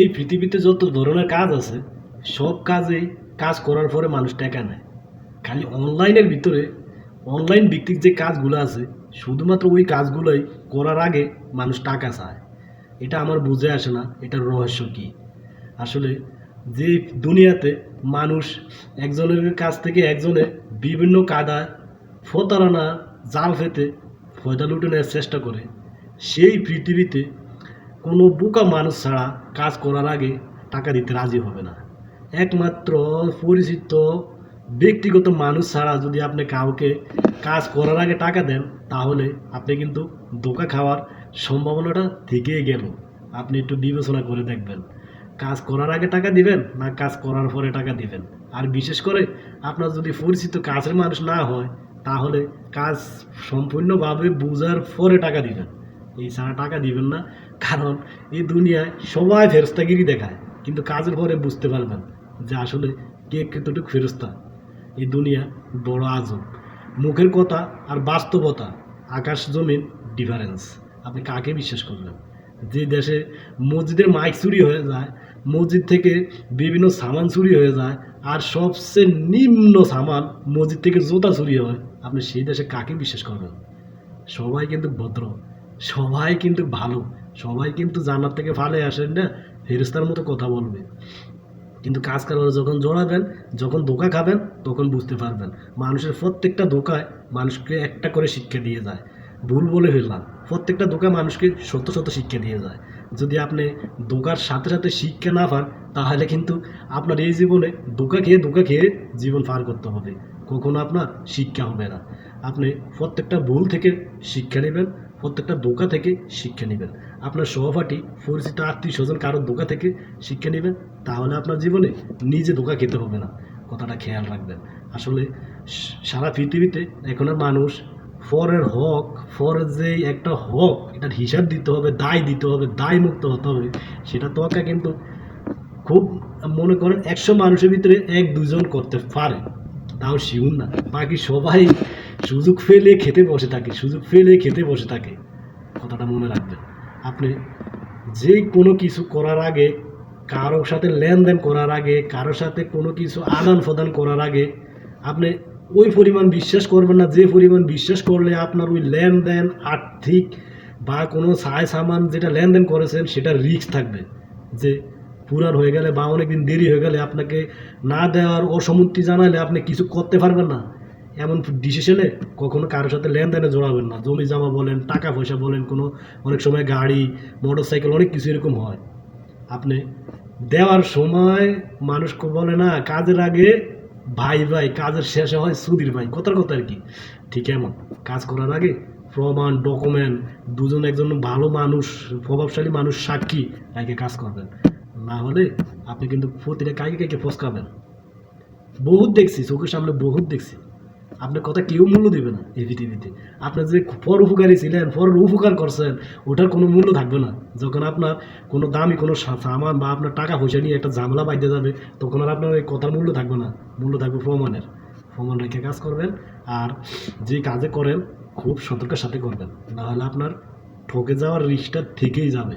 এই পৃথিবীতে যত ধরনের কাজ আছে সব কাজেই কাজ করার পরে মানুষ টাকা নেয়। খালি অনলাইনের ভিতরে অনলাইন ভিত্তিক যে কাজগুলো আছে শুধুমাত্র ওই কাজগুলোই করার আগে মানুষ টাকা চায়। এটা আমার বুঝে আসে না এটার রহস্য কী। আসলে যে দুনিয়াতে মানুষ একজনের কাছ থেকে একজনে বিভিন্ন কায়দায় প্রতারণা জাল ফেতে ফয়দা লুটে নেওয়ার চেষ্টা করে, সেই পৃথিবীতে কোনো বোকা মানুষ ছাড়া কাজ করার আগে টাকা দিতে রাজি হবে না। একমাত্র পরিচিত ব্যক্তিগত মানুষ ছাড়া যদি আপনি কাউকে কাজ করার আগে টাকা দেন, তাহলে আপনি কিন্তু ধোঁকা খাওয়ার সম্ভাবনাটা থেকেই গেল। আপনি একটু বিবেচনা করে দেখবেন, কাজ করার আগে টাকা দিবেন না কাজ করার পরে টাকা দিবেন। আর বিশেষ করে আপনার যদি পরিচিত কাছের মানুষ না হয়, তাহলে কাজ সম্পূর্ণভাবে বুঝার পরে টাকা দিবেন, এই ছাড়া টাকা দিবেন না। কারণ এই দুনিয়ায় সবাই ফেরস্তাগিরি দেখায়, কিন্তু কাজের পরে বুঝতে পারবেন যে আসলে কে কতটুকু ফেরস্তা। এই দুনিয়া বড় আজব। মুখের কথা আর বাস্তবতা আকাশ জমিন ডিফারেন্স। আপনি কাকে বিশ্বাস করবেন? যে দেশে মসজিদের মাইক চুরি হয়ে যায়, মসজিদ থেকে বিভিন্ন সামান চুরি হয়ে যায়, আর সবচেয়ে নিম্ন সামান মসজিদ থেকে জুতা চুরি হয়, আপনি সেই দেশে কাকে বিশ্বাস করবেন? সবাই কিন্তু ভদ্র, সবাই কিন্তু ভালো, সবাই কিন্তু জান্নাত থেকে ফালে আসেন না, ফেরেশতার মতো কথা বলবে। কিন্তু কাজ কারবারে যখন জড়াবেন, যখন ধোঁকা খাবেন, তখন বুঝতে পারবেন মানুষের প্রত্যেকটা ধোঁকায় মানুষকে একটা করে শিক্ষা দিয়ে যায়। ভুল বলে ফেললাম, প্রত্যেকটা ধোঁকা মানুষকে শত শত শিক্ষা দিয়ে যায়। যদি আপনি ধোঁকার সাথে সাথে শিক্ষা না পান, তাহলে কিন্তু আপনার এই জীবনে ধোঁকা খেয়ে জীবন পার করতে হবে, কখনো আপনার শিক্ষা হবে না। আপনি প্রত্যেকটা ভুল থেকে শিক্ষা নেবেন, প্রত্যেকটা ধোঁকা থেকে শিক্ষা নেবেন। আপনার সহপাঠী, পরিচিত আত্মীয় স্বজন কারোর ধোঁকা থেকে শিক্ষা নেবেন, তাহলে আপনার জীবনে নিজে ধোঁকা খেতে হবে না। কথাটা খেয়াল রাখবেন। আসলে সারা পৃথিবীতে এখন আর মানুষ ফরের হক, ফরের যে একটা হক, এটার হিসাব দিতে হবে, দায় দিতে হবে, দায় মুক্ত হতে হবে, সেটা তোয়াক্কা কিন্তু খুব, মনে করেন 100 মানুষের ভিতরে 1-2 জন করতে পারে, তাও শিউন না। বাকি সবাই সুযোগ ফেলে খেতে বসে থাকে, সুযোগ ফেলে খেতে বসে থাকে। কথাটা মনে রাখবেন। আপনি যে কোনো কিছু করার আগে, কারোর সাথে লেনদেন করার আগে, কারোর সাথে কোনো কিছু আদান প্রদান করার আগে, আপনি ওই পরিমাণ বিশ্বাস করবেন না যে পরিমাণ বিশ্বাস করলে আপনার ওই লেনদেন, আর্থিক বা কোনো সায় সামান যেটা লেনদেন করেছেন সেটা রিস্ক থাকবে। যে পুরান হয়ে গেলে বা অনেকদিন দেরি হয়ে গেলে আপনাকে না দেওয়ার অসম্মতি জানালে আপনি কিছু করতে পারবেন না, এমন ডিসিশনে কখনো কারোর সাথে লেনদেনে জড়াবেন না। জমি জমা বলেন, টাকা পয়সা বলেন, কোনো অনেক সময় গাড়ি, মোটর সাইকেল, অনেক কিছু এরকম হয়। আপনি দেওয়ার সময় মানুষকে বলে না কাজের আগে ভাই ভাই, কাজের শেষে হয় সুধীর ভাই, কথার কথা আর কি। ঠিক এমন কাজ করার আগে প্রমাণ, ডকুমেন্ট, দুজন একজন ভালো মানুষ, প্রভাবশালী মানুষ সাক্ষী রেখে কাজ করবেন। না হলে আপনি কিন্তু প্রতিটা কাইকে ফসকাবেন। বহুত দেখছি, চোখের সামনে বহুত দেখছি। আপনার কথা কেউ মূল্য দেবে না এই পৃথিবীতে। আপনার যে পর উপকারী ছিলেন, পর উপকার করছেন, ওটার কোনো মূল্য থাকবে না। যখন আপনার কোনো দামি কোনো সামান বা আপনার টাকা পয়সা নিয়ে একটা ঝামেলা বাইতে যাবে, তখন আর আপনার এই কথার মূল্য থাকবে না, মূল্য থাকবে প্রমাণের। প্রমাণ রেখে কাজ করবেন। আর যে কাজে করেন খুব সতর্কের সাথে করবেন, নাহলে আপনার ঠকে যাওয়ার রিস্কটা থেকেই যাবে।